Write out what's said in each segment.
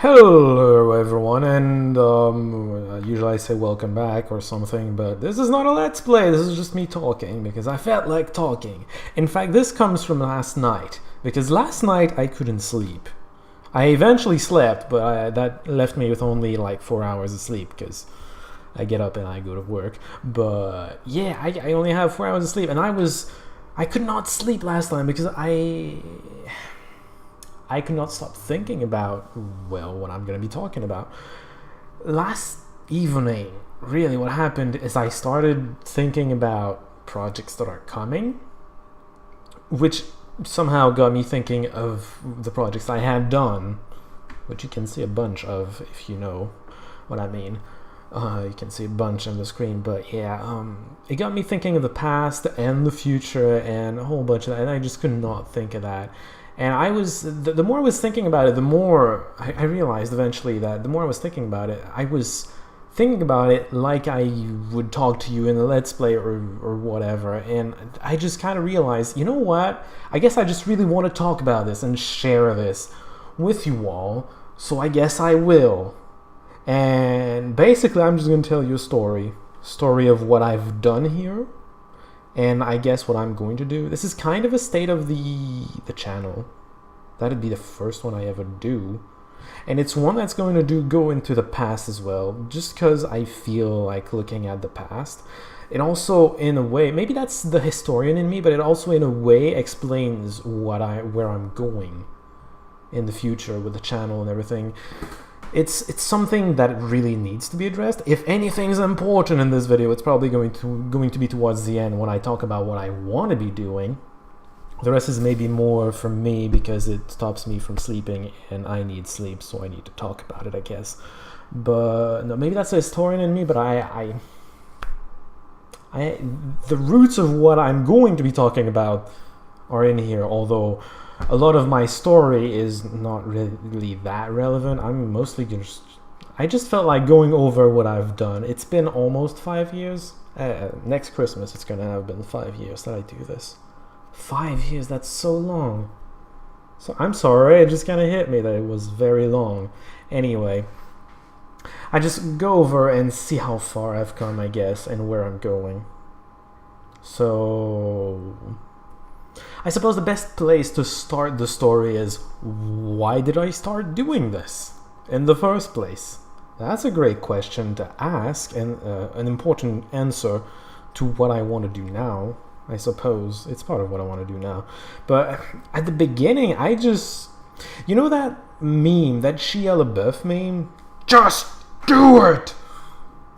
Hello everyone, and usually I say welcome back or something, but this is not a let's play, this is just me talking, because I felt like talking. In fact, this comes from last night, because last night I couldn't sleep. I eventually slept, but that left me with only like 4 hours of sleep, because I get up and I go to work. But yeah, I only have 4 hours of sleep, and I could not sleep last time because I could not stop thinking about, well, what I'm going to be talking about. Last evening, really, what happened is I started thinking about projects that are coming, which somehow got me thinking of the projects I had done, which you can see a bunch of if you know what I mean. You can see a bunch on the screen, but yeah, it got me thinking of the past and the future and a whole bunch of that, and I just could not think of that. And the more I was thinking about it, the more I realized eventually that the more I was thinking about it, I was thinking about it like I would talk to you in a let's play or whatever. And I just kind of realized, you know what? I guess I just really want to talk about this and share this with you all. So I guess I will. And basically, I'm just going to tell you a story of what I've done here. And I guess what I'm going to do. This is kind of a state of the channel. That'd be the first one I ever do. And it's one that's going to go into the past as well, just because I feel like looking at the past. It also, in a way, maybe that's the historian in me, but it also, in a way, explains where I'm going in the future with the channel and everything. It's something that really needs to be addressed. If anything's important in this video, it's probably going to be towards the end when I talk about what I want to be doing. The rest is maybe more for me because it stops me from sleeping, and I need sleep, so I need to talk about it, I guess. But no, maybe that's a historian in me. But the roots of what I'm going to be talking about are in here, although a lot of my story is not really that relevant. I just felt like going over what I've done. It's been almost 5 years. Next Christmas, it's gonna have been 5 years that I do this. 5 years, that's so long. So I'm sorry, it just kind of hit me that it was very long. Anyway, I just go over and see how far I've come, I guess, and where I'm going. So I suppose the best place to start the story is, why did I start doing this in the first place? That's a great question to ask, and an important answer to what I want to do now. I suppose it's part of what I want to do now. But at the beginning, you know that meme, that Shia LaBeouf meme? Just do it!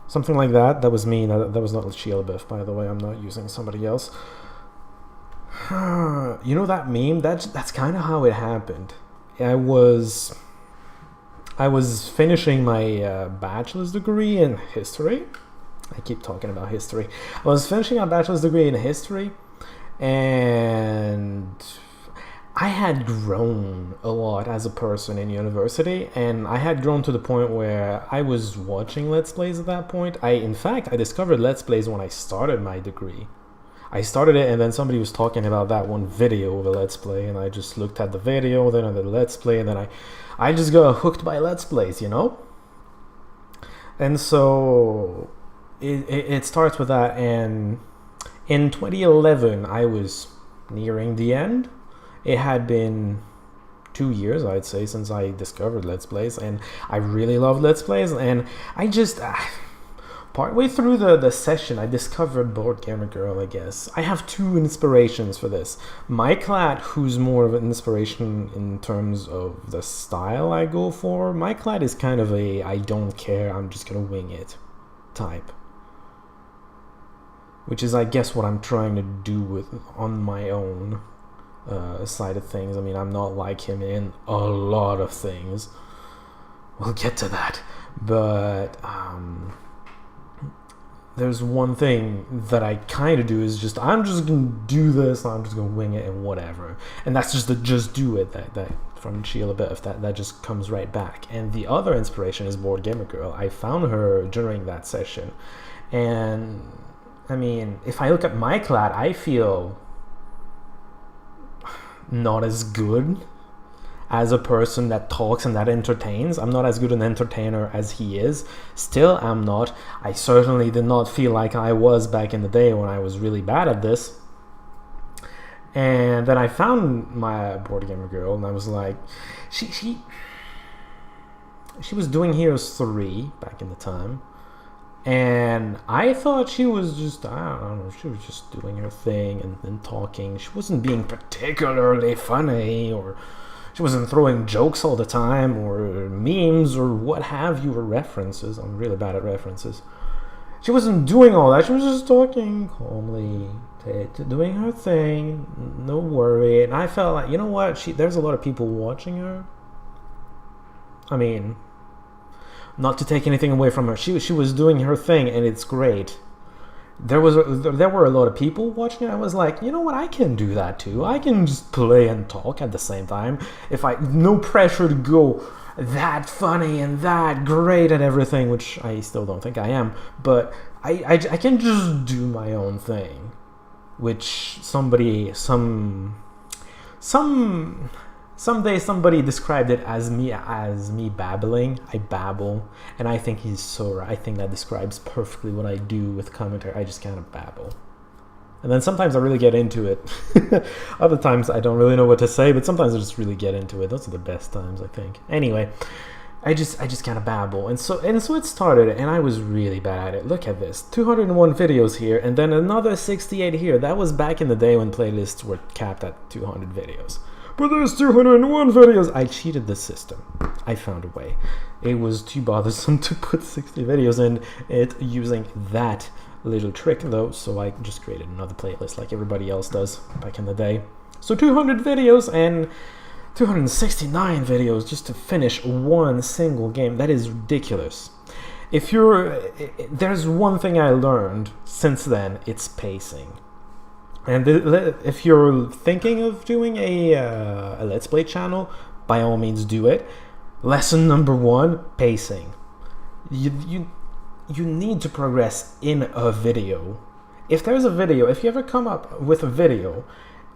Something like that. That was me. That was not Shia LaBeouf, by the way. I'm not using somebody else. You know that meme? That's kind of how it happened. I was finishing my bachelor's degree in history. I keep talking about history. I was finishing my bachelor's degree in history, and I had grown a lot as a person in university, and I had grown to the point where I was watching Let's Plays at that point. In fact, I discovered Let's Plays when I started my degree. I started it, and then somebody was talking about that one video of a Let's Play, and I just looked at the video, then at the Let's Play, and then I just got hooked by Let's Plays, you know? And so it starts with that, and in 2011, I was nearing the end. It had been 2 years, I'd say, since I discovered Let's Plays, and I really love Let's Plays, and I just... partway through the session, I discovered Board Gamer Girl, I guess. I have two inspirations for this. Mike Latt, who's more of an inspiration in terms of the style I go for. Mike Latt is kind of a I don't care, I'm just gonna wing it type. Which is, I guess, what I'm trying to do on my own side of things. I mean, I'm not like him in a lot of things. We'll get to that. But there's one thing that I kind of do is I'm just gonna do this, I'm just gonna wing it and whatever. And that's just the just do it that from Shia LaBeouf, that just comes right back. And the other inspiration is Board Gamer Girl. I found her during that session, and I mean, if I look at my clad, I feel not as good as a person that talks and that entertains. I'm not as good an entertainer as he is. Still, I'm not. I certainly did not feel like I was back in the day when I was really bad at this. And then I found my board gamer girl, and I was like, she was doing Heroes 3 back in the time. And I thought she was just, I don't know, she was just doing her thing and talking. She wasn't being particularly funny, or she wasn't throwing jokes all the time, or memes, or what have you, or references. I'm really bad at references. She wasn't doing all that. She was just talking calmly, doing her thing, no worry. And I felt like, you know what? There's a lot of people watching her. I mean, not to take anything away from her, she was doing her thing, and it's great. There were a lot of people watching it. I was like, you know what? I can do that too. I can just play and talk at the same time. No pressure to go that funny and that great at everything, which I still don't think I am. But I can just do my own thing, which someday somebody described it as me babbling. I babble, and I think he's so right. I think that describes perfectly what I do with commentary. I just kind of babble, and then sometimes I really get into it. Other times I don't really know what to say, but sometimes I just really get into it. Those are the best times, I think. Anyway, I just kind of babble, and so it started, and I was really bad at it. Look at this, 201 videos here, and then another 68 here. That was back in the day when playlists were capped at 200 videos. But there's 201 videos. I cheated the system. I found a way. It was too bothersome to put 60 videos in it using that little trick, though, so I just created another playlist like everybody else does back in the day. So 200 videos and 269 videos just to finish one single game. That is ridiculous. There's one thing I learned since then, it's pacing. And if you're thinking of doing a Let's Play channel, by all means do it. Lesson number 1, pacing. You need to progress in a video. If there's a video, if you ever come up with a video,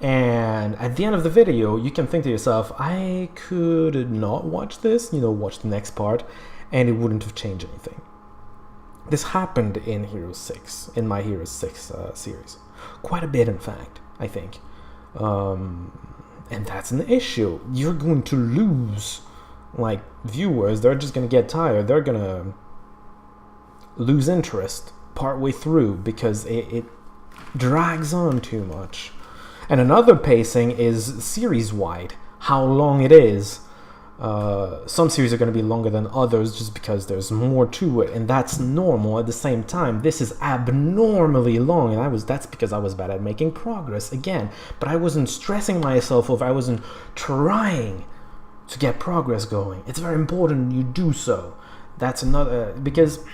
and at the end of the video, you can think to yourself, I could not watch this, watch the next part, and it wouldn't have changed anything. This happened in Heroes 6, in my Heroes 6 series. Quite a bit, in fact, I think. And that's an issue. You're going to lose, viewers. They're just going to get tired. They're going to lose interest partway through because it drags on too much. And another pacing is series-wide, how long it is. Some series are going to be longer than others just because there's more to it, and that's normal. At the same time, this is abnormally long, and that's because I was bad at making progress again. But I wasn't stressing myself over. I wasn't trying to get progress going. It's very important you do so. That's another, because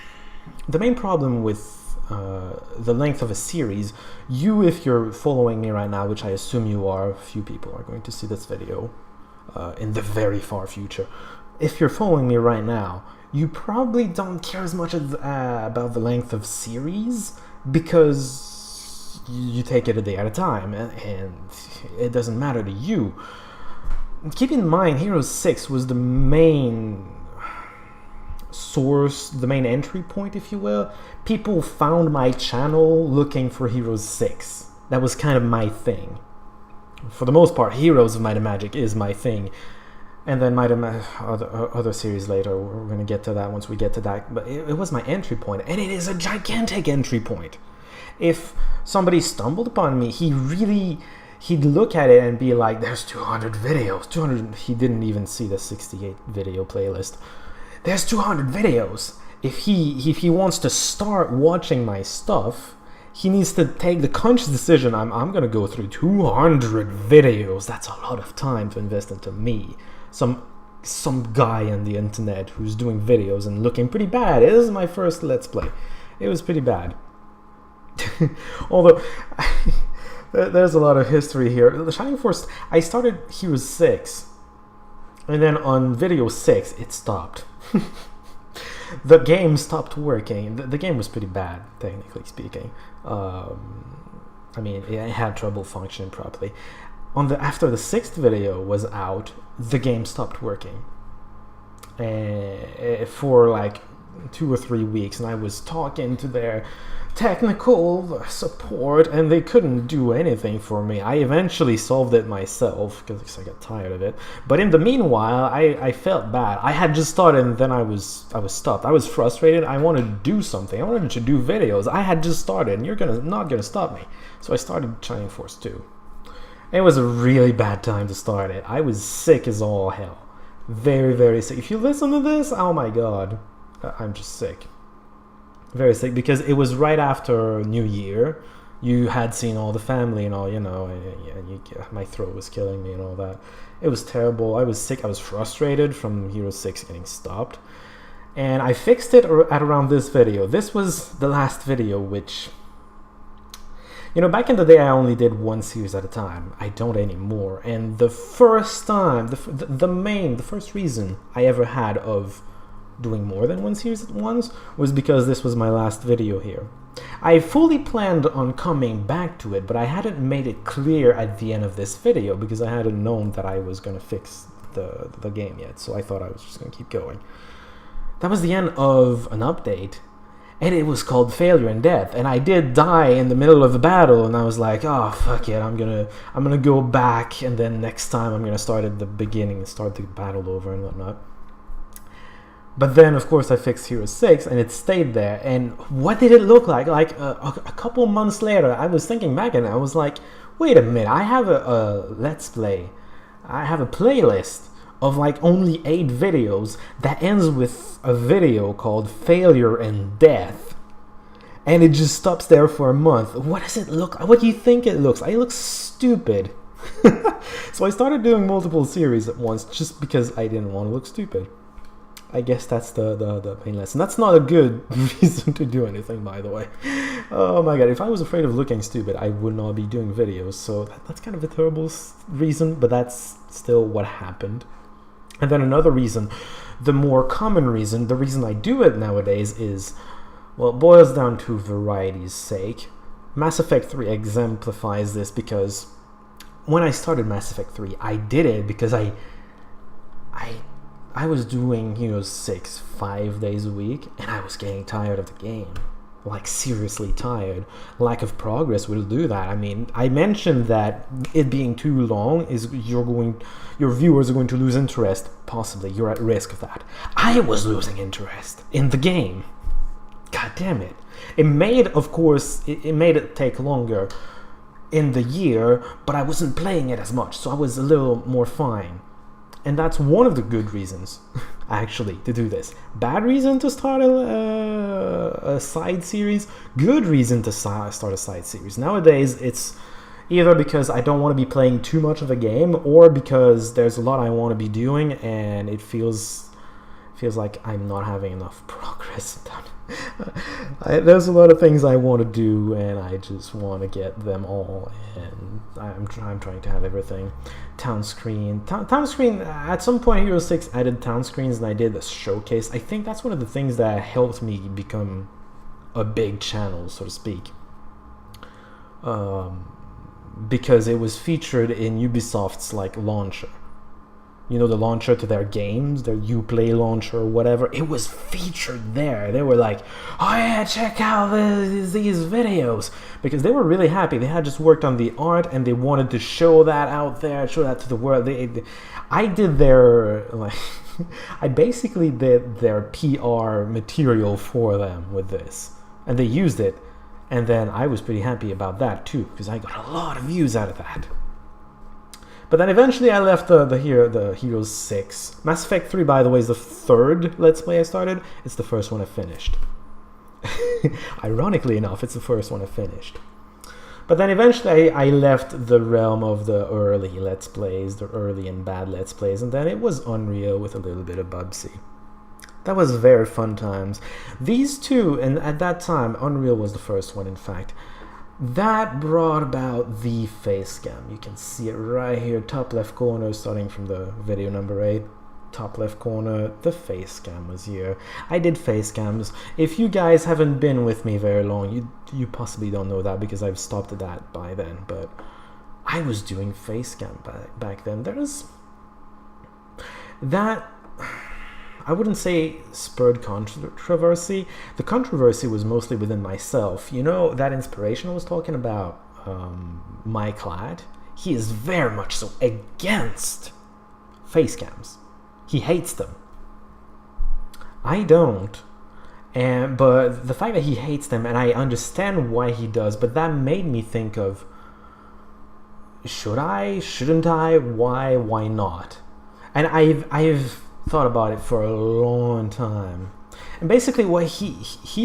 the main problem with the length of a series, if you're following me right now, which I assume you are, a few people are going to see this video in the very far future. If you're following me right now, you probably don't care as much about the length of series because you take it a day at a time, and it doesn't matter to you. Keep in mind, Heroes 6 was the main source, the main entry point, if you will. People found my channel looking for Heroes 6. That was kind of my thing. For the most part, Heroes of Might and Magic is my thing. And then other series later, we're going to get to that once we get to that. But it was my entry point, and it is a gigantic entry point. If somebody stumbled upon me, he'd look at it and be like, there's 200 videos. 200. He didn't even see the 68 video playlist. There's 200 videos. If he wants to start watching my stuff, he needs to take the conscious decision, I'm going to go through 200 videos. That's a lot of time to invest into me. Some guy on the internet who's doing videos and looking pretty bad. This is my first Let's Play. It was pretty bad. Although, there's a lot of history here. The Shining Force, I started Heroes 6. And then on video 6, it stopped. The game stopped working. The game was pretty bad, technically speaking. It had trouble functioning properly. after the 6th video was out, the game stopped working for like 2 or 3 weeks, and I was talking to their technical support and they couldn't do anything for me. I eventually solved it myself because I got tired of it, but in the meanwhile I felt bad. I had just started and then I was stopped. I was frustrated. I wanted to do something. I wanted to do videos. I had just started and you're not gonna stop me. So I started Shining Force 2. It was a really bad time to start it. I was sick as all hell. Very, very sick. If you listen to this, oh my god, I'm just sick. Very sick, because it was right after New Year. You had seen all the family and all, you know, my throat was killing me and all that. It was terrible. I was sick. I was frustrated from Hero 6 getting stopped. And I fixed it at around this video. This was the last video, which... You know, back in the day, I only did one series at a time. I don't anymore. And the first time, the first reason I ever had of doing more than one series at once was because this was my last video here. I fully planned on coming back to it, but I hadn't made it clear at the end of this video because I hadn't known that I was going to fix the game yet. So I thought I was just going to keep going. That was the end of an update. And it was called Failure and Death, and I did die in the middle of the battle, and I was like, oh fuck it, I'm gonna go back, and then next time I'm gonna start at the beginning and start the battle over and whatnot. But then of course I fixed Hero 6 and it stayed there, and what did it look like? Like a couple months later, I was thinking back and I was like, wait a minute, I have a let's play, I have a playlist of like only 8 videos that ends with a video called Failure and Death, and it just stops there for a month. What does it look like? What do you think it looks like? It looks stupid. So I started doing multiple series at once just because I didn't want to look stupid. I guess that's the main lesson. That's not a good reason to do anything, by the way. Oh my god, if I was afraid of looking stupid, I would not be doing videos. So that's kind of a terrible reason, but that's still what happened. And then another reason, the more common reason, the reason I do it nowadays is, well, it boils down to variety's sake. Mass Effect 3 exemplifies this because when I started Mass Effect 3, I did it because I was doing Hero 6 5 days a week, and I was getting tired of the game. Like, seriously tired. Lack of progress will do that. I mean, I mentioned that it being too long is your viewers are going to lose interest. Possibly, you're at risk of that. I was losing interest in the game. God damn it. It made, of course, it made it take longer in the year, but I wasn't playing it as much, so I was a little more fine. And that's one of the good reasons, actually, to do this. Bad reason to start a side series. Good reason to start a side series. Nowadays, it's either because I don't want to be playing too much of a game, or because there's a lot I want to be doing, and it feels like I'm not having enough progress done. There's a lot of things I want to do, and I just want to get them all, and I'm trying to have everything. Town screen, at some point Hero 6 added town screens, and I did a showcase. I think that's one of the things that helped me become a big channel, so to speak, because it was featured in Ubisoft's like launcher. You know, the launcher to their games, their Uplay launcher or whatever. It was featured there. They were like, oh yeah, check out these videos. Because they were really happy. They had just worked on the art and they wanted to show that out there, show that to the world. I did their, like, I basically did their PR material for them with this. And they used it. And then I was pretty happy about that too, because I got a lot of views out of that. But then eventually I left the Hero 6. Mass Effect 3, by the way, is the 3rd Let's Play I started. It's the first one I finished. Ironically enough, it's the first one I finished. But then eventually I left the realm of the early Let's Plays, the early and bad Let's Plays, and then it was Unreal with a little bit of Bubsy. That was very fun times. These two, and at that time, Unreal was the first one, in fact, that brought about the face cam. You can see it right here, top left corner, starting from the video number 8. Top left corner, the face cam was here. I did face cams. If you guys haven't been with me very long, you possibly don't know that because I've stopped that by then, but I was doing face cam back then. There's that, I wouldn't say spurred controversy. The controversy was mostly within myself. You know, that inspiration I was talking about, Mike Ladd, he is very much so against face cams. He hates them. I don't. But the fact that he hates them, and I understand why he does, but that made me think of, should I, shouldn't I, why not? And I've thought about it for a long time. And basically what he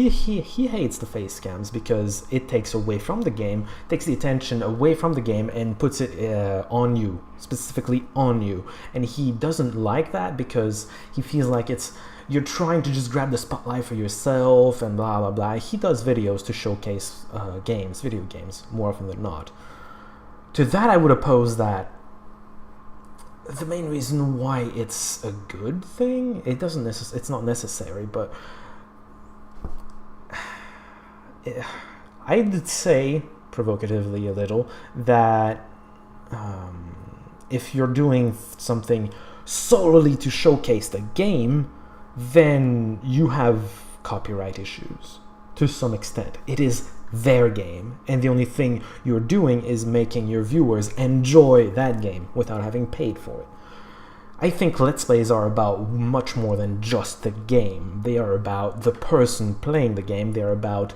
hates the face cams because it takes away from the game, takes the attention away from the game and puts it on you, specifically on you. And he doesn't like that because he feels like you're trying to just grab the spotlight for yourself and blah blah blah. He does videos to showcase video games, more often than not. To that I would oppose that the main reason why it's a good thing, it's not necessary, but I'd say, provocatively a little, that if you're doing something solely to showcase the game, then you have copyright issues to some extent. It is their game, and the only thing you're doing is making your viewers enjoy that game without having paid for it. I think Let's Plays are about much more than just the game. They are about the person playing the game. They are about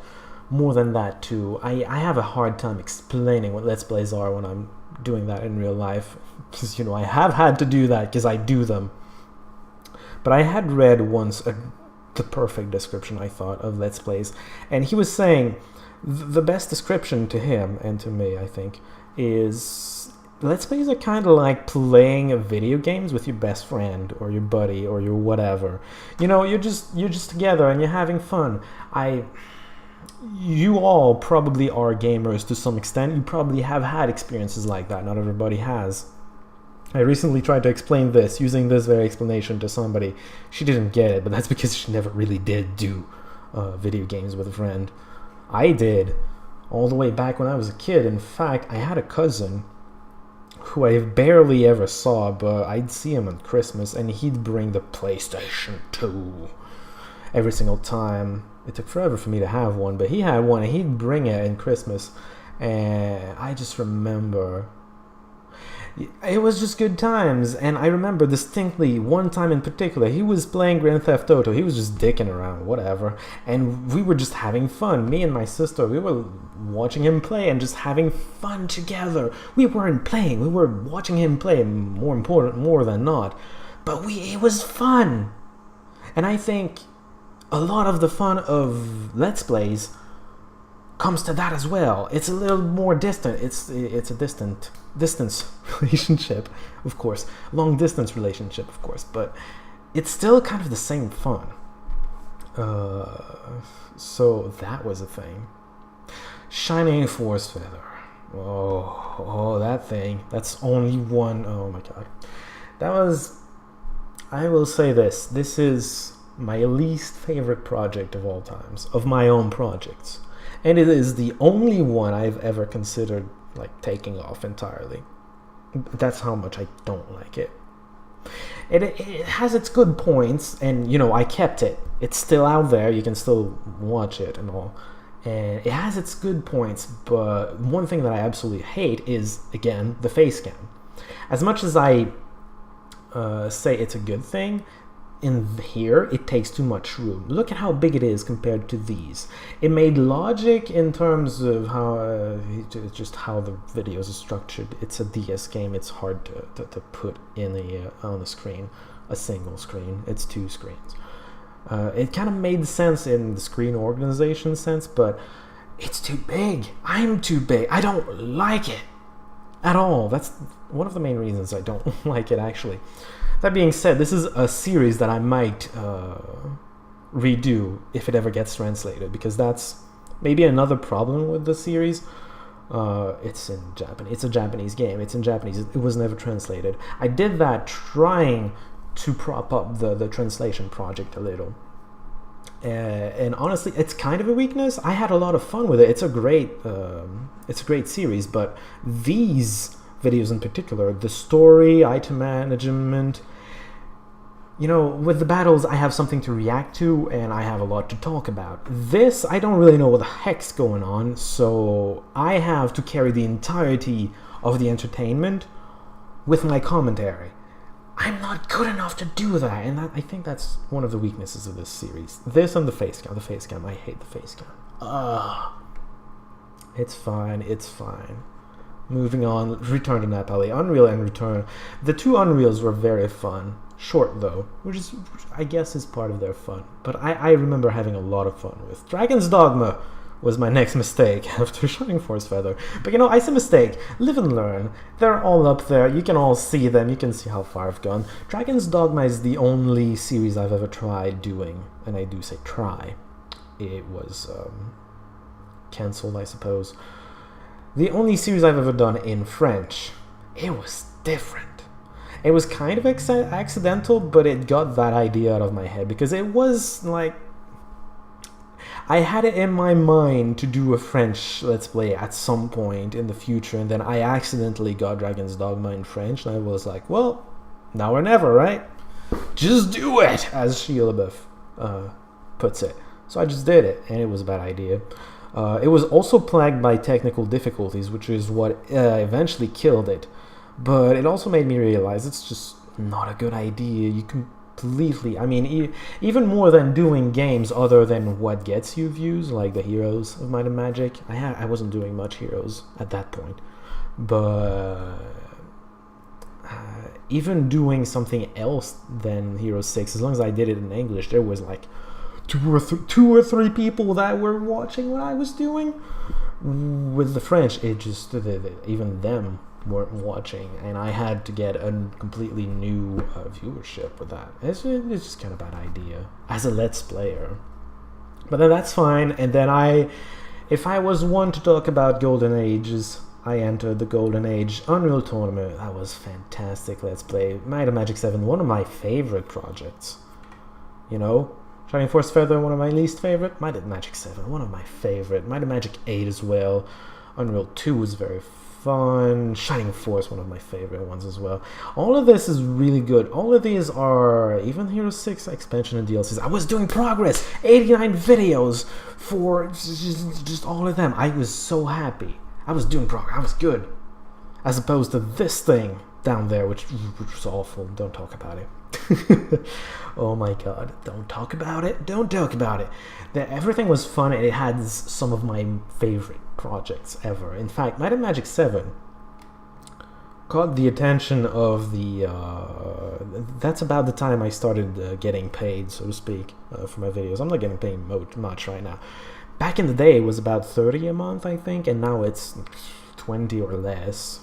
more than that too. I have a hard time explaining what Let's Plays are when I'm doing that in real life, because, you know, I have had to do that because I do them. But I had read once the perfect description, I thought, of Let's Plays, and he was saying the best description to him and to me, I think, is Let's Plays are kind of like playing video games with your best friend or your buddy or your whatever. You know, you're just together and you're having fun. You all probably are gamers to some extent. You probably have had experiences like that. Not everybody has. I recently tried to explain this using this very explanation to somebody. She didn't get it, but that's because she never really did do video games with a friend. I did, all the way back when I was a kid. In fact, I had a cousin who I barely ever saw, but I'd see him on Christmas, and he'd bring the PlayStation 2 every single time. It took forever for me to have one, but he had one, and he'd bring it in Christmas, and I just remember it was just good times. And I remember distinctly one time in particular, he was playing Grand Theft Auto. He was just dicking around, whatever, and we were just having fun. Me and my sister, we were watching him play and just having fun together. We weren't playing, we were watching him play, more than not, but it was fun. And I think a lot of the fun of Let's Plays comes to that as well. It's a little more distant. It's a distance relationship, of course, long distance relationship, of course, but it's still kind of the same fun. So that was a thing. Shining Force Feather. Oh, that thing. That's only one. Oh my god. That was. I will say this. This is my least favorite project of all times, of my own projects. And it is the only one I've ever considered like taking off entirely. That's how much I don't like it. It has its good points, and, you know, I kept it. It's still out there. You can still watch it and all. And it has its good points, but one thing that I absolutely hate is, again, the face cam. As much as I say it's a good thing, in here it takes too much room. Look at how big it is compared to these. It made logic in terms of how just how the videos are structured. It's a DS game. It's hard to put in on a screen, a single screen. It's two screens. It kind of made sense in the screen organization sense, but it's too big. I'm too big. I don't like it at all. That's one of the main reasons I don't like it, actually. That being said, this is a series that I might redo if it ever gets translated, because that's maybe another problem with the series. It's in Japanese. It's a Japanese game. It's in Japanese. It was never translated. I did that trying to prop up the translation project a little. And honestly, it's kind of a weakness. I had a lot of fun with it. It's a great series, but these videos in particular. The story, item management. With the battles, I have something to react to, and I have a lot to talk about. This, I don't really know what the heck's going on, so I have to carry the entirety of the entertainment with my commentary. I'm not good enough to do that, and I think that's one of the weaknesses of this series. This and the face cam. The face cam, I hate the face cam. It's fine. Moving on, Return to Nepali. Unreal and Return. The two Unreals were very fun. Short though, which I guess is part of their fun. But I remember having a lot of fun with Dragon's Dogma was my next mistake after Shining Force Feather. But I say mistake. Live and learn. They're all up there. You can all see them. You can see how far I've gone. Dragon's Dogma is the only series I've ever tried doing, and I do say try. It was cancelled, I suppose. The only series I've ever done in French. It was different. It was kind of accidental, but it got that idea out of my head because it was like I had it in my mind to do a French Let's Play at some point in the future, and then I accidentally got Dragon's Dogma in French, and I was like, well, now or never, right? Just do it, as Shia LaBeouf puts it. So I just did it, and it was a bad idea. It was also plagued by technical difficulties, which is what eventually killed it. But it also made me realize it's just not a good idea. You completely, even more than doing games other than what gets you views, like the Heroes of Might and Magic. I wasn't doing much Heroes at that point. But even doing something else than Hero 6, as long as I did it in English, there was like two or three people that were watching what I was doing. With the French, it just, even them weren't watching, and I had to get a completely new viewership with that. It's just kind of a bad idea as a Let's Player. But then that's fine, and then if I was one to talk about Golden Ages, I entered the Golden Age Unreal Tournament. That was fantastic Let's Play. Might and Magic 7, one of my favorite projects. Shining Force Feather, one of my least favorite. Might and Magic 7, one of my favorite. Might and Magic 8 as well. Unreal 2 was very fun. Shining Force, one of my favorite ones as well. All of this is really good. All of these are, even Hero 6 expansion and DLCs. I was doing progress. 89 videos for just all of them. I was so happy. I was doing progress. I was good. As opposed to this thing down there, which was awful. Don't talk about it. Oh my god, don't talk about it. Everything was fun, and it had some of my favorite projects ever. In fact, Might and Magic 7 caught the attention of the that's about the time I started getting paid, so to speak, for my videos. I'm not getting paid much right now. Back in the day it was about 30 a month, I think, and now it's 20 or less.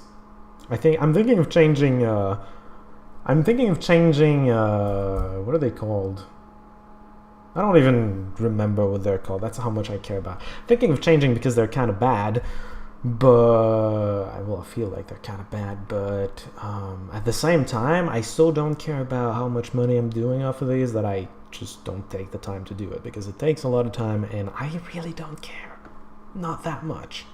I'm thinking of changing what are they called? I don't even remember what they're called. That's how much I care about. Thinking of changing because they're kind of bad, but I feel like they're kind of bad. But at the same time, I still don't care about how much money I'm doing off of these. That I just don't take the time to do it because it takes a lot of time, and I really don't care. Not that much.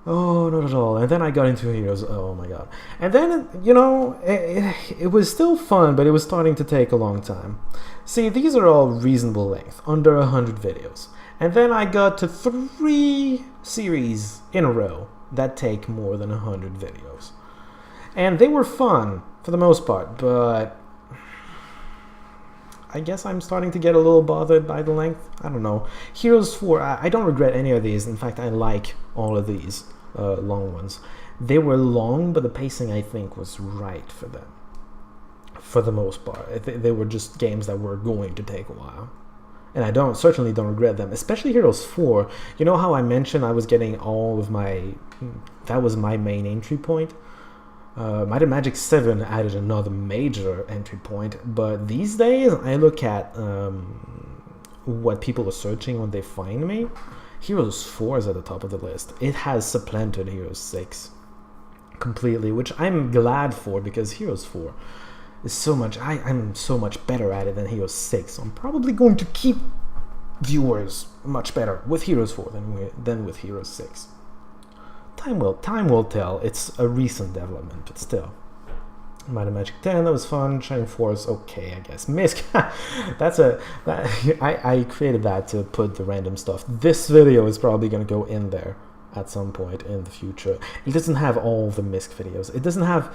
Oh, not at all. And then I got into Heroes. Oh my god. And then, it was still fun, but it was starting to take a long time. See, these are all reasonable length, under 100 videos. And then I got to 3 series in a row that take more than 100 videos. And they were fun, for the most part, but I guess I'm starting to get a little bothered by the length. I don't know. Heroes 4, I don't regret any of these. In fact, I like all of these long ones. They were long, but the pacing, I think, was right for them. For the most part. They were just games that were going to take a while. And I certainly don't regret them. Especially Heroes 4. You know how I mentioned I was getting all of my... That was my main entry point? Might and Magic 7 added another major entry point, but these days I look at what people are searching when they find me. Heroes 4 is at the top of the list. It has supplanted Heroes 6 completely, which I'm glad for because Heroes 4 is so much... I'm so much better at it than Heroes 6. So I'm probably going to keep viewers much better with Heroes 4 than with Heroes 6. time will tell. It's a recent development, but still. Might of Magic 10, that was fun. Shining Force, okay, I guess. Misc, I created that to put the random stuff. This video is probably going to go in there at some point in the future. It doesn't have all the Misc videos. It doesn't have,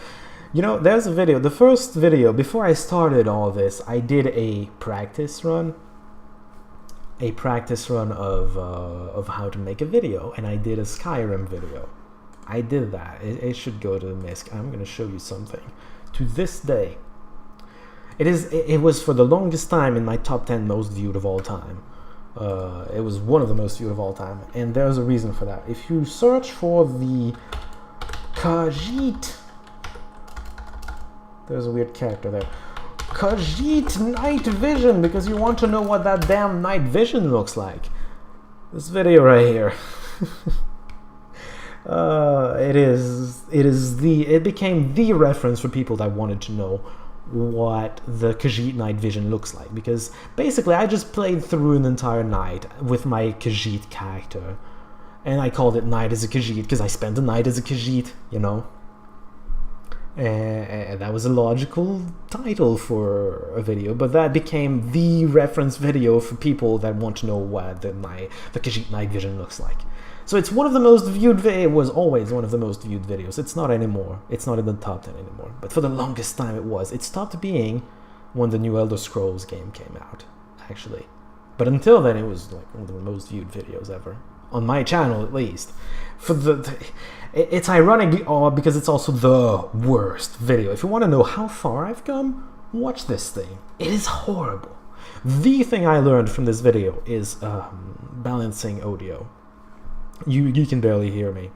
you know, there's a video. The first video, before I started all this, I did a practice run. A practice run of how to make a video, and I did a Skyrim video. I did that. It should go to the Misc. I'm going to show you something. To this day, it was for the longest time in my top 10 most viewed of all time. It was one of the most viewed of all time, and there's a reason for that. If you search for the Khajiit, there's a weird character there. Khajiit night vision, because you want to know what that damn night vision looks like. This video right here. It became the reference for people that wanted to know what the Khajiit night vision looks like, because basically I just played through an entire night with my Khajiit character, and I called it Night as a Khajiit because I spent the night as a Khajiit, you know. And that was a logical title for a video, but that became the reference video for people that want to know what the Khajiit night vision looks like. So it's one of the most viewed, it was always one of the most viewed videos. It's not anymore. It's not in the top 10 anymore. But for the longest time it was. It stopped being when the new Elder Scrolls game came out, actually. But until then, it was like one of the most viewed videos ever. On my channel, at least. It's ironic because it's also the worst video. If you want to know how far I've come, watch this thing. It is horrible. The thing I learned from this video is balancing audio. You can barely hear me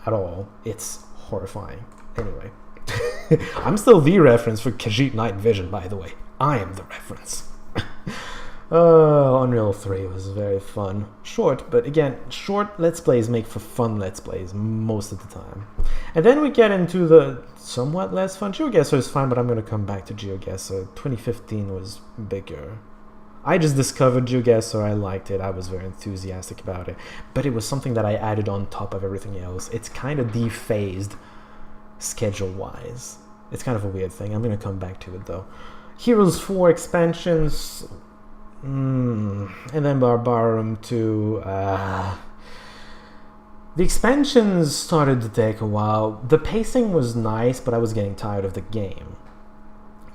at all. It's horrifying. Anyway, I'm still the reference for Khajiit night vision, by the way. I am the reference. Unreal 3 was very fun. Short, but again, short Let's Plays make for fun Let's Plays most of the time. And then we get into the somewhat less fun. GeoGuessr is fine, but I'm going to come back to GeoGuessr. 2015 was bigger. I just discovered GeoGuessr, I liked it, I was very enthusiastic about it, but it was something that I added on top of everything else. It's kind of dephased schedule-wise. It's kind of a weird thing. I'm going to come back to it, though. Heroes 4 expansions, and then Barbarum 2. The expansions started to take a while. The pacing was nice, but I was getting tired of the game.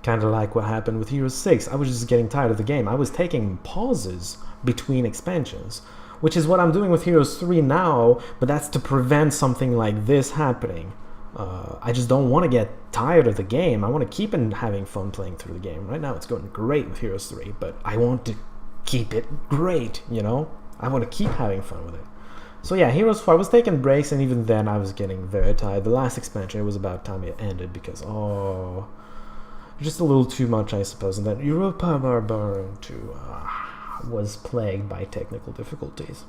Kind of like what happened with Heroes 6. I was just getting tired of the game. I was taking pauses between expansions, which is what I'm doing with Heroes 3 now, but that's to prevent something like this happening. I just don't want to get tired of the game. I want to keep having fun playing through the game. Right now it's going great with Heroes 3, but I want to keep it great, you know? I want to keep having fun with it. So yeah, Heroes 4, I was taking breaks, and even then I was getting very tired. The last expansion, it was about time it ended because, just a little too much, I suppose, and then Europa Barbarum 2 was plagued by technical difficulties.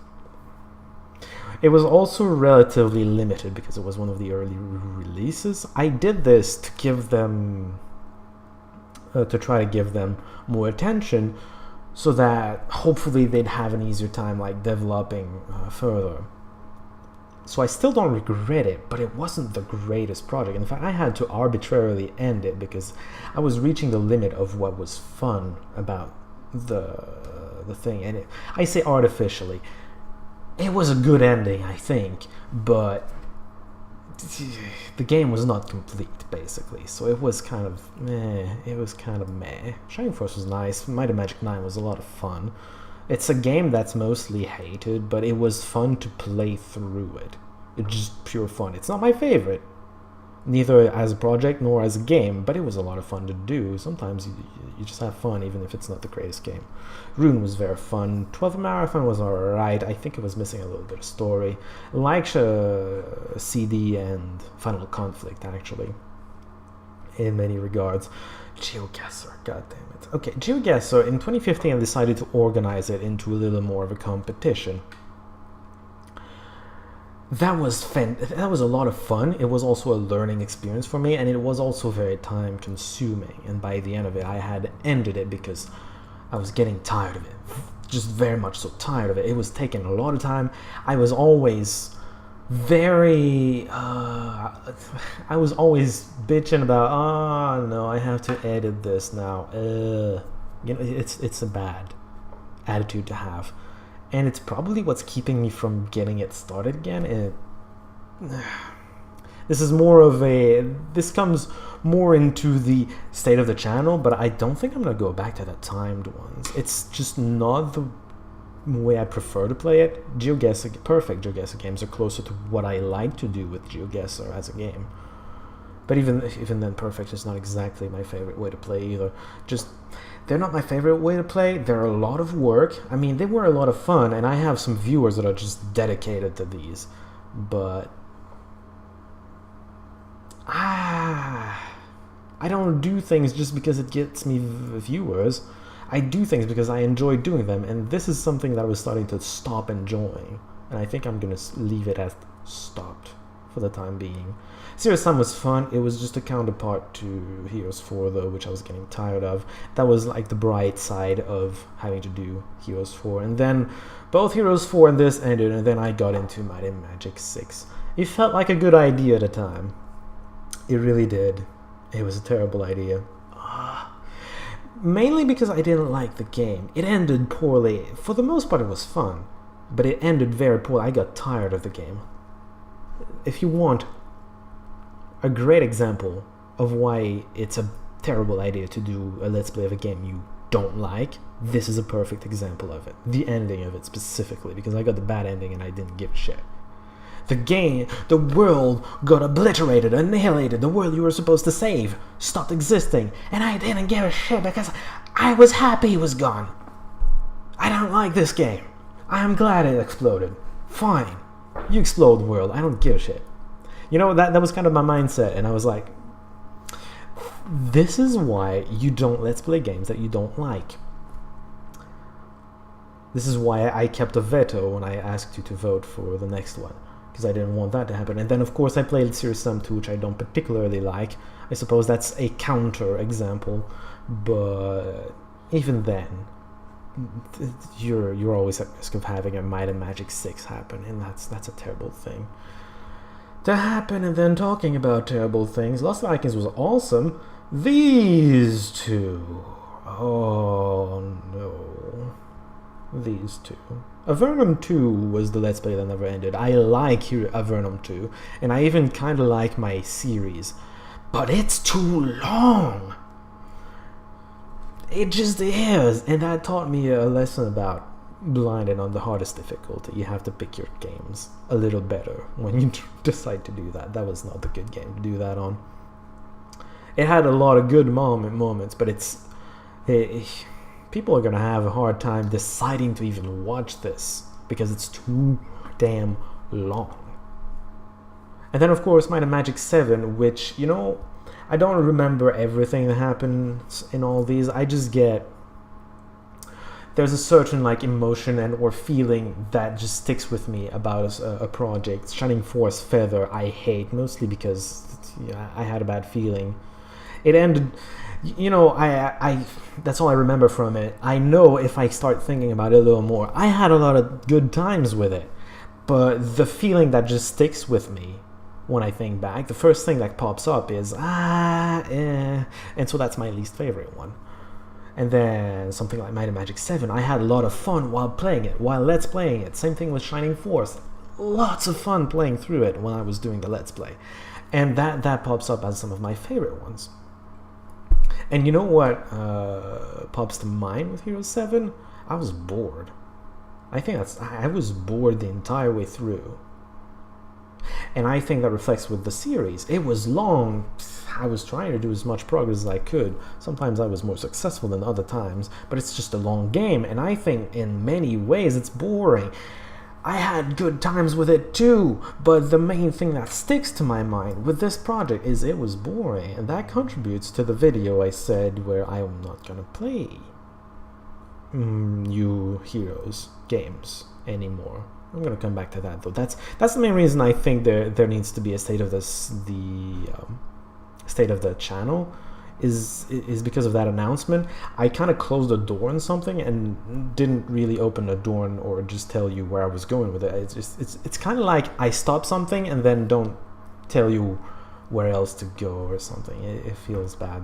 It was also relatively limited because it was one of the early releases. I did this to give them, to try to give them more attention, so that hopefully they'd have an easier time like developing further. So I still don't regret it, but it wasn't the greatest project. In fact, I had to arbitrarily end it because I was reaching the limit of what was fun about the thing. And I say artificially. It was a good ending, I think, but the game was not complete, basically. So it was kind of meh. It was kind of meh. Shining Force was nice. Might of Magic 9 was a lot of fun. It's a game that's mostly hated, but it was fun to play through it. It's just pure fun. It's not my favorite, neither as a project nor as a game, but it was a lot of fun to do. Sometimes you just have fun, even if it's not the greatest game. Rune was very fun. 12 Marathon was alright. I think it was missing a little bit of story. Like CD and Final Conflict, actually, in many regards. GeoGuessr, god damn it. Okay, GeoGuessr, in 2015 I decided to organize it into a little more of a competition. That was a lot of fun. It was also a learning experience for me, and it was also very time consuming, and by the end of it I had ended it because I was getting tired of it. Just very much so tired of it. It was taking a lot of time. I was always very I was always bitching about, oh no, I have to edit this now. You know, it's a bad attitude to have, and it's probably what's keeping me from getting it started again. And this is more of a, this comes more into the state of the channel, but I don't think I'm gonna go back to the timed ones. It's just not the way I prefer to play it. Perfect GeoGuessr games are closer to what I like to do with GeoGuessr as a game. But even then, Perfect is not exactly my favorite way to play either. Just, they're not my favorite way to play. They're a lot of work. I mean, they were a lot of fun, and I have some viewers that are just dedicated to these. But I don't do things just because it gets me viewers. I do things because I enjoy doing them, and this is something that I was starting to stop enjoying, and I think I'm gonna leave it as stopped for the time being. Serious Sam was fun. It was just a counterpart to Heroes 4 though, which I was getting tired of. That was like the bright side of having to do Heroes 4, and then both Heroes 4 and this ended, and then I got into Might and Magic 6. It felt like a good idea at the time. It really did. It was a terrible idea. Mainly because I didn't like the game. It ended poorly. For the most part, it was fun, but it ended very poorly. I got tired of the game. If you want a great example of why it's a terrible idea to do a Let's Play of a game you don't like, this is a perfect example of it. The ending of it specifically, because I got the bad ending and I didn't give a shit. The game, the world got obliterated, annihilated. The world you were supposed to save stopped existing, and I didn't give a shit because I was happy it was gone. I don't like this game. I am glad it exploded. Fine. You explode the world. I don't give a shit. You know, that was kind of my mindset, and I was like, this is why you don't Let's Play games that you don't like. This is why I kept a veto when I asked you to vote for the next one, because I didn't want that to happen. And then of course I played Serious Sam 2, which I don't particularly like. I suppose that's a counter example, but even then, you're always at risk of having a Might and Magic 6 happen, and that's a terrible thing to happen. And then talking about terrible things, Lost Vikings was awesome. These two, oh no, these two. Avernum 2 was the Let's Play that never ended. I like Avernum 2, and I even kind of like my series, but it's too long. It just is, and that taught me a lesson about blinded on the hardest difficulty. You have to pick your games a little better when you decide to do that. That was not the good game to do that on. It had a lot of good moments, but people are gonna have a hard time deciding to even watch this because it's too damn long. And then of course Might and Magic 7, which, you know, I don't remember everything that happens in all these. I just get, there's a certain like emotion and or feeling that just sticks with me about a project. Shining Force Feather I hate, mostly because I had a bad feeling. It ended, you know, I that's all I remember from it. I know if I start thinking about it a little more, I had a lot of good times with it, but the feeling that just sticks with me when I think back, the first thing that pops up is and so that's my least favorite one. And then something like Might and Magic 7, I had a lot of fun while playing it, while Let's Playing it. Same thing with Shining Force. Lots of fun playing through it when I was doing the Let's Play. And that pops up as some of my favorite ones. And you know what pops to mind with Hero 7? I was bored. I was bored the entire way through. And I think that reflects with the series. It was long. I was trying to do as much progress as I could. Sometimes I was more successful than other times, but it's just a long game, and I think in many ways it's boring. I had good times with it too, but the main thing that sticks to my mind with this project is it was boring, and that contributes to the video I said where I am not gonna play new Heroes games anymore. I'm gonna come back to that though. That's the main reason I think there needs to be a state of the channel, is because of that announcement. I kind of closed the door on something and didn't really open the door or just tell you where I was going with it. It's kind of like I stop something and then don't tell you where else to go or something. It feels bad,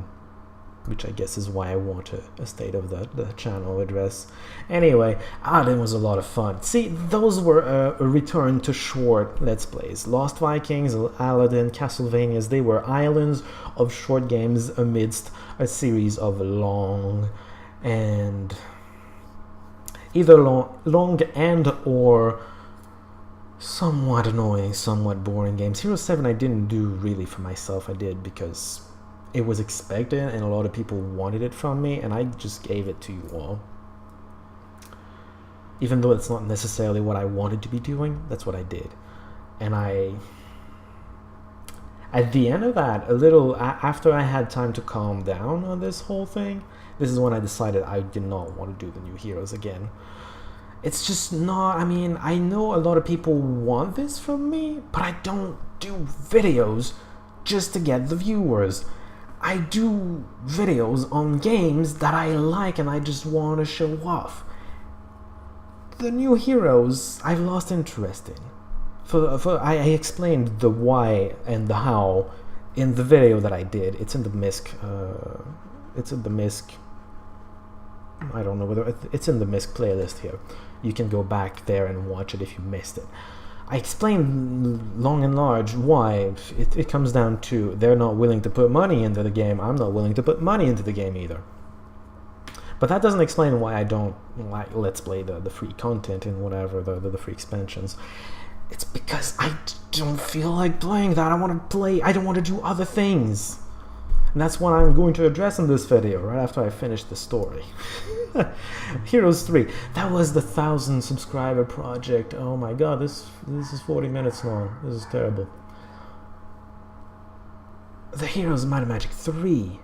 which I guess is why I want a state of the channel address. Anyway, that was a lot of fun. See, those were a return to short Let's Plays. Lost Vikings, Aladdin, Castlevanias, they were islands of short games amidst a series of long and either long and or somewhat annoying, somewhat boring games. Hero 7 I didn't do really for myself. I did because it was expected and a lot of people wanted it from me, and I just gave it to you all. Even though it's not necessarily what I wanted to be doing, that's what I did. And at the end of that, a little after I had time to calm down on this whole thing, this is when I decided I did not want to do the new Heroes again. It's just not, I mean, I know a lot of people want this from me, but I don't do videos just to get the viewers. I do videos on games that I like and I just want to show off. The new Heroes, I've lost interest in. I explained the why and the how in the video that I did. It's in the MISC. I don't know whether it's in the MISC playlist here. You can go back there and watch it if you missed it. I explained long and large why. It comes down to they're not willing to put money into the game. I'm not willing to put money into the game either. But that doesn't explain why I don't like Let's Play the free content and whatever, the free expansions. It's because I don't feel like playing that. I want to play, I don't want to do other things. And that's what I'm going to address in this video, right after I finish the story. Heroes 3. That was the 1,000 subscriber project. Oh my god, this is 40 minutes long. This is terrible. The Heroes of Might and Magic 3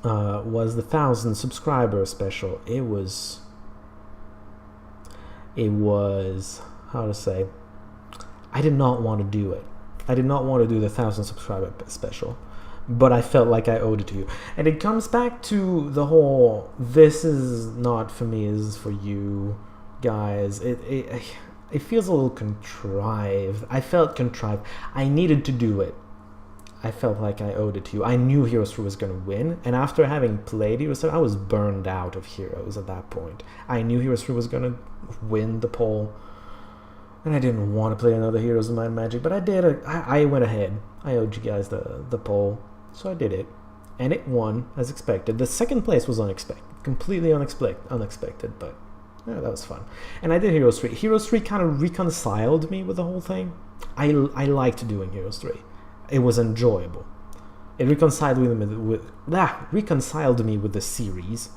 was the 1,000 subscriber special. It was, how to say, I did not want to do it. I did not want to do the 1,000 subscriber special, but I felt like I owed it to you. And it comes back to the whole, this is not for me, this is for you guys. It feels a little contrived. I felt contrived. I needed to do it. I felt like I owed it to you. I knew Heroes 3 was going to win, and after having played Heroes 3, I was burned out of Heroes at that point. I knew Heroes 3 was going to win the poll, and I didn't want to play another Heroes of Might and Magic, but I did. I went ahead. I owed you guys the poll, so I did it, and it won as expected. The second place was unexpected, completely unexpected, but yeah, that was fun. And I did Heroes 3. Heroes 3 kind of reconciled me with the whole thing. I liked doing Heroes 3. It was enjoyable. It reconciled me with the series,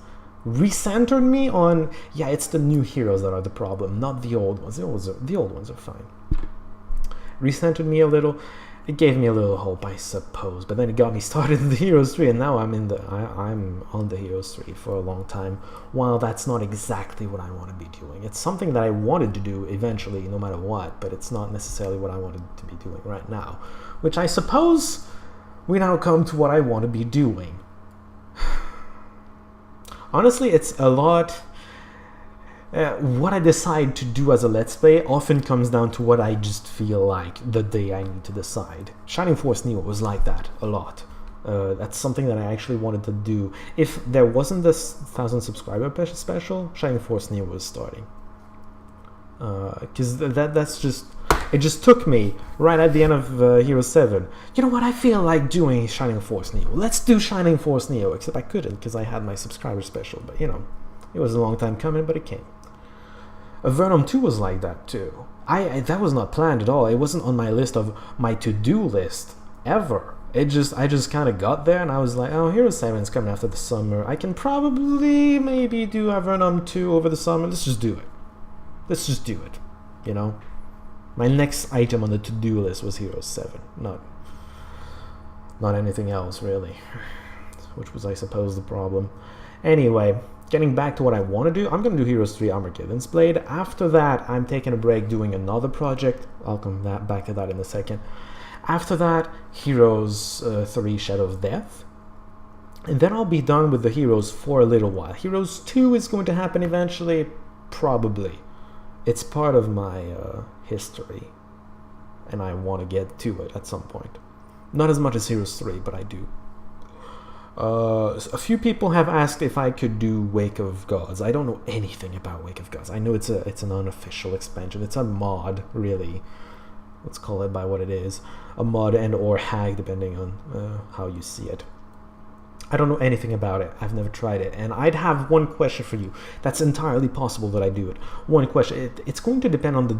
recentered me on, yeah, it's the new heroes that are the problem, not the old ones. The old ones are fine. Recentered me a little. It gave me a little hope, I suppose. But then it got me started in the Heroes 3, and now I'm on the Heroes 3 for a long time. While that's not exactly what I want to be doing. It's something that I wanted to do eventually, no matter what, but it's not necessarily what I wanted to be doing right now. Which I suppose we now come to what I want to be doing. Honestly, it's a lot. What I decide to do as a Let's Play often comes down to what I just feel like the day I need to decide. Shining Force Neo was like that a lot. That's something that I actually wanted to do. If there wasn't this 1,000 subscriber special, Shining Force Neo was starting. Because that's just... It just took me right at the end of Hero 7. You know what? I feel like doing Shining Force Neo. Let's do Shining Force Neo. Except I couldn't because I had my subscriber special. But, you know, it was a long time coming, but it came. Venom 2 was like that, too. That was not planned at all. It wasn't on my list of my to-do list ever. I just kind of got there, and I was like, oh, Hero 7's coming after the summer. I can probably maybe do Venom 2 over the summer. Let's just do it. Let's just do it, you know? My next item on the to-do list was Hero 7, not anything else, really, which was, I suppose, the problem. Anyway, getting back to what I want to do, I'm going to do Heroes 3 Armageddon's Blade. After that, I'm taking a break doing another project. I'll come back to that in a second. After that, Heroes 3 Shadow of Death. And then I'll be done with the Heroes for a little while. Heroes 2 is going to happen eventually, probably. It's part of my history, and I want to get to it at some point. Not as much as Heroes 3, but I do. A few people have asked if I could do Wake of Gods. I don't know anything about Wake of Gods. I know it's an unofficial expansion. It's a mod, really. Let's call it by what it is. A mod and or hack, depending on how you see it. I don't know anything about it. I've never tried it. And I'd have one question for you. That's entirely possible that I do it. One question. It's going to depend on the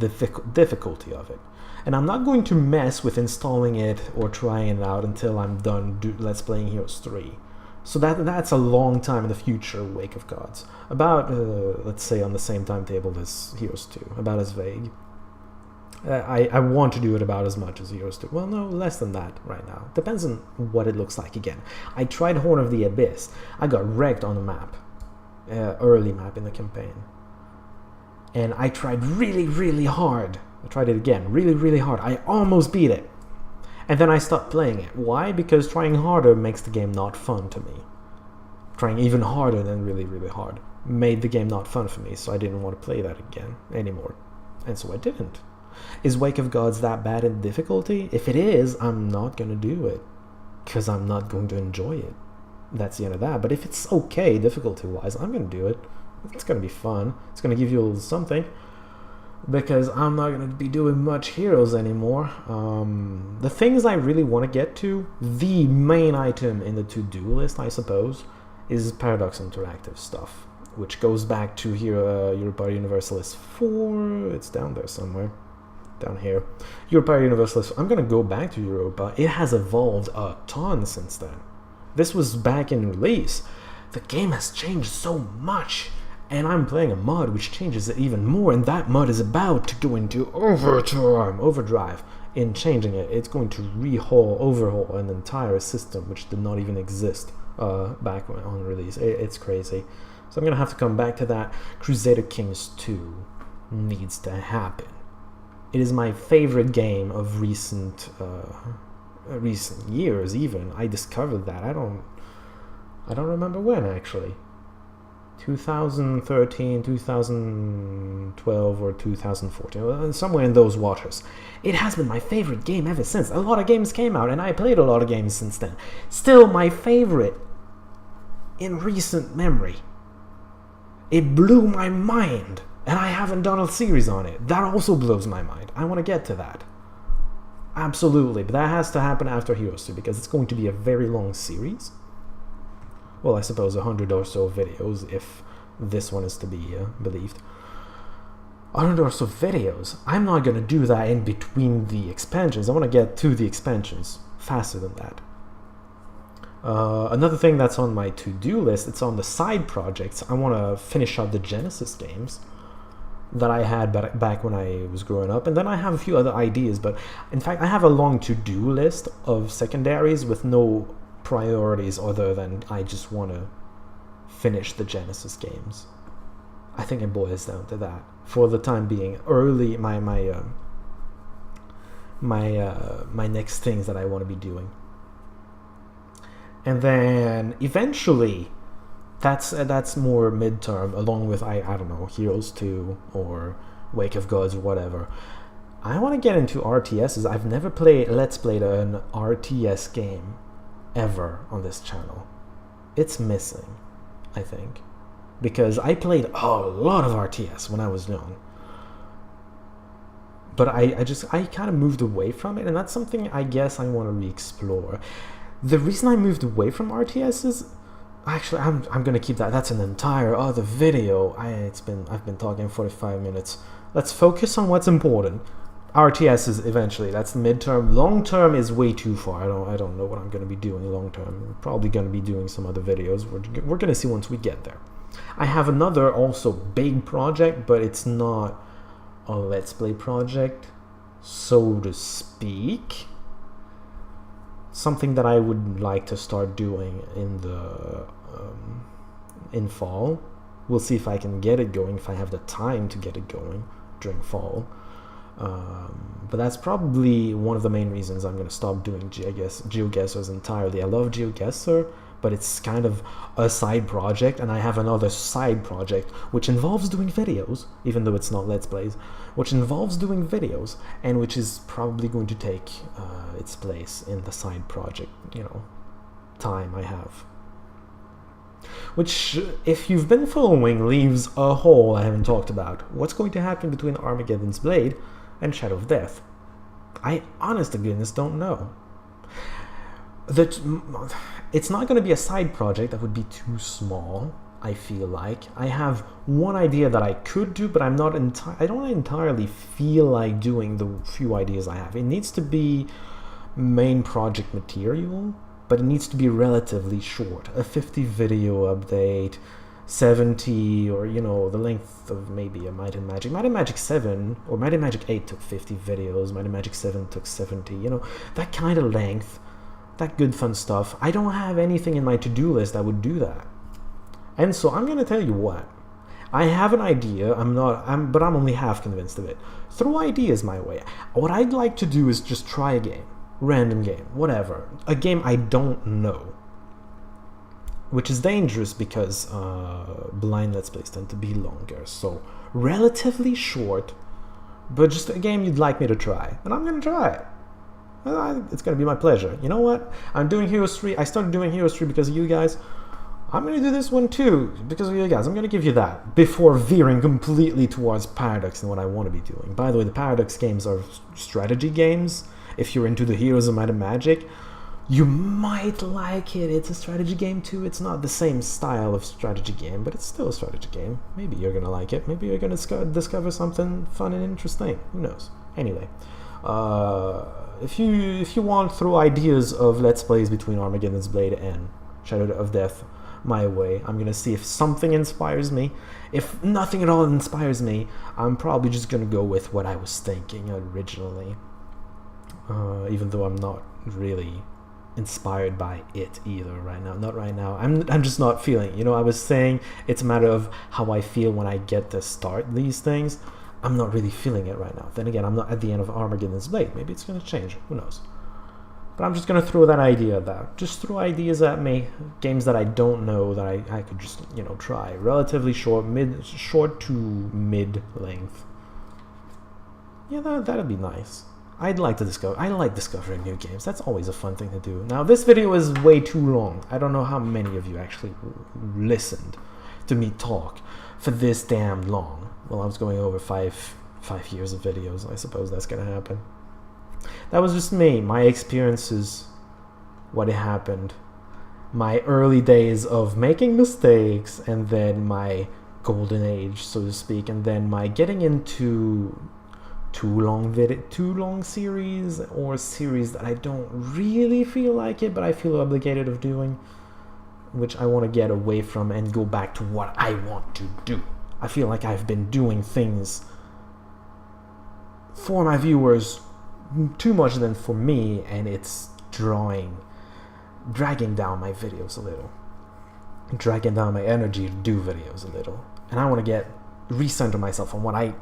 difficulty of it. And I'm not going to mess with installing it or trying it out until I'm done Let's Playing Heroes 3. So that's a long time in the future, Wake of Gods. About, let's say, on the same timetable as Heroes 2. About as vague. I want to do it about as much as Heroes 2. Well, no, less than that right now. Depends on what it looks like again. I tried Horn of the Abyss. I got wrecked on the map. Early map in the campaign. And I tried really, really hard. I tried it again, really, really hard. I almost beat it. And then I stopped playing it. Why? Because trying harder makes the game not fun to me. Trying even harder than really, really hard made the game not fun for me, so I didn't want to play that again anymore. And so I didn't. Is Wake of Gods that bad in difficulty? If it is, I'm not going to do it. Because I'm not going to enjoy it. That's the end of that. But if it's okay, difficulty-wise, I'm going to do it. It's going to be fun. It's going to give you a little something. Because I'm not going to be doing much Heroes anymore. The things I really want to get to, the main item in the to-do list, I suppose, is Paradox Interactive stuff. Which goes back to here, Europa Universalis 4. It's down there somewhere. Down here. Europa Universalis. I'm going to go back to Europa. It has evolved a ton since then. This was back in release. The game has changed so much. And I'm playing a mod which changes it even more, and that mod is about to go into overdrive in changing it. It's going to overhaul an entire system which did not even exist back on release. It's crazy. So I'm going to have to come back to that. Crusader Kings 2 needs to happen. It is my favorite game of recent years even. I discovered that. I don't remember when, actually. 2013, 2012, or 2014, somewhere in those waters. It has been my favorite game ever since. A lot of games came out, and I played a lot of games since then. Still my favorite in recent memory. It blew my mind, and I haven't done a series on it. That also blows my mind. I want to get to that. Absolutely, but that has to happen after Heroes 2, because it's going to be a very long series. Well, I suppose 100 or so videos, if this one is to be believed. 100 or so videos. I'm not going to do that in between the expansions. I want to get to the expansions faster than that. Another thing that's on my to-do list, it's on the side projects. I want to finish up the Genesis games that I had back when I was growing up. And then I have a few other ideas, but in fact, I have a long to-do list of secondaries with no priorities other than I just want to finish the Genesis games. I think it boils down to that for the time being. Early my next things that I want to be doing, and then eventually that's more midterm, along with I don't know, Heroes 2 or Wake of Gods or whatever. I want to get into RTSs. I've never let's played an RTS game ever on this channel. It's missing, I think, because I played a lot of RTS when I was young, but I kind of moved away from it, and that's something I guess I want to re-explore. The reason I moved away from RTS is actually I'm gonna keep that. That's an entire other video. I've been talking 45 minutes. Let's focus on what's important. RTS is eventually, that's the midterm. Long term is way too far. I don't know what I'm going to be doing long term. I'm probably going to be doing some other videos. We're going to see once we get there. I have another also big project, but it's not a Let's Play project, so to speak. Something that I would like to start doing in fall. We'll see if I can get it going, if I have the time to get it going during fall. But that's probably one of the main reasons I'm going to stop doing GeoGuessrs entirely. I love GeoGuessr, but it's kind of a side project, and I have another side project which involves doing videos, even though it's not Let's Plays, which involves doing videos, and which is probably going to take its place in the side project, time I have. Which, if you've been following, leaves a hole I haven't talked about. What's going to happen between Armageddon's Blade and Shadow of Death? I, honest to goodness, don't know. It's not going to be a side project that would be too small, I feel like. I have one idea that I could do, but I don't entirely feel like doing the few ideas I have. It needs to be main project material, but it needs to be relatively short. A 50 video update, 70, or the length of maybe a Might and Magic. Might and Magic 7 or Might and Magic 8 took 50 videos, Might and Magic 7 took 70, that kind of length, that good fun stuff. I don't have anything in my to-do list that would do that. And so I'm gonna tell you what. I have an idea, but I'm only half convinced of it. Throw ideas my way. What I'd like to do is just try a game. Random game, whatever. A game I don't know. Which is dangerous because blind Let's Plays tend to be longer. So, relatively short, but just a game you'd like me to try. And I'm gonna try it. It's gonna be my pleasure. You know what? I'm doing Heroes 3. I started doing Heroes 3 because of you guys. I'm gonna do this one too because of you guys. I'm gonna give you that before veering completely towards Paradox and what I want to be doing. By the way, the Paradox games are strategy games. If you're into the Heroes of Might and Magic, you might like it. It's a strategy game too. It's not the same style of strategy game, but it's still a strategy game. Maybe you're gonna like it. Maybe you're gonna discover something fun and interesting. Who knows? Anyway, if you want, throw ideas of Let's Plays between Armageddon's Blade and Shadow of Death my way. I'm gonna see if something inspires me. If nothing at all inspires me, I'm probably just gonna go with what I was thinking originally. Even though I'm not really inspired by it either right now. Not right now. I'm just not feeling. I was saying it's a matter of how I feel when I get to start these things. I'm not really feeling it right now. Then again, I'm not at the end of Armageddon's Blade. Maybe it's gonna change. Who knows? But I'm just gonna throw that idea out. Just throw ideas at me. Games that I don't know that I could just try. Relatively short to mid length. Yeah, that'd be nice. I like discovering new games. That's always a fun thing to do. Now, this video is way too long. I don't know how many of you actually listened to me talk for this damn long. Well, I was going over five years of videos. I suppose that's gonna happen. That was just me, my experiences, what happened, my early days of making mistakes, and then my golden age, so to speak, and then my getting into too long series, or series that I don't really feel like it, but I feel obligated of doing, which I want to get away from and go back to what I want to do. I feel like I've been doing things for my viewers too much than for me, and it's dragging down my videos a little, dragging down my energy to do videos a little, and I want to recenter myself on what I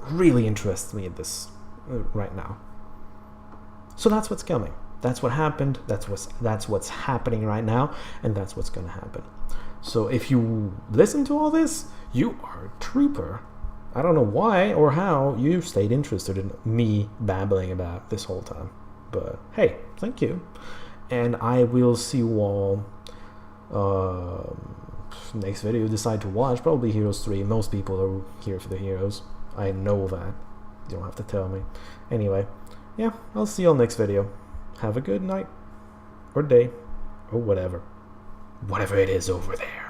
really interests me in this right now. So that's what's coming. That's what happened. That's what's happening right now, and that's what's gonna happen. So if you listen to all this, you are a trooper. I don't know why or how you stayed interested in me babbling about this whole time, but hey, thank you. And I will see you all next video you decide to watch. Probably Heroes 3. Most people are here for the Heroes. I know that. You don't have to tell me. Anyway, yeah, I'll see you all next video. Have a good night, or day, or whatever. Whatever it is over there.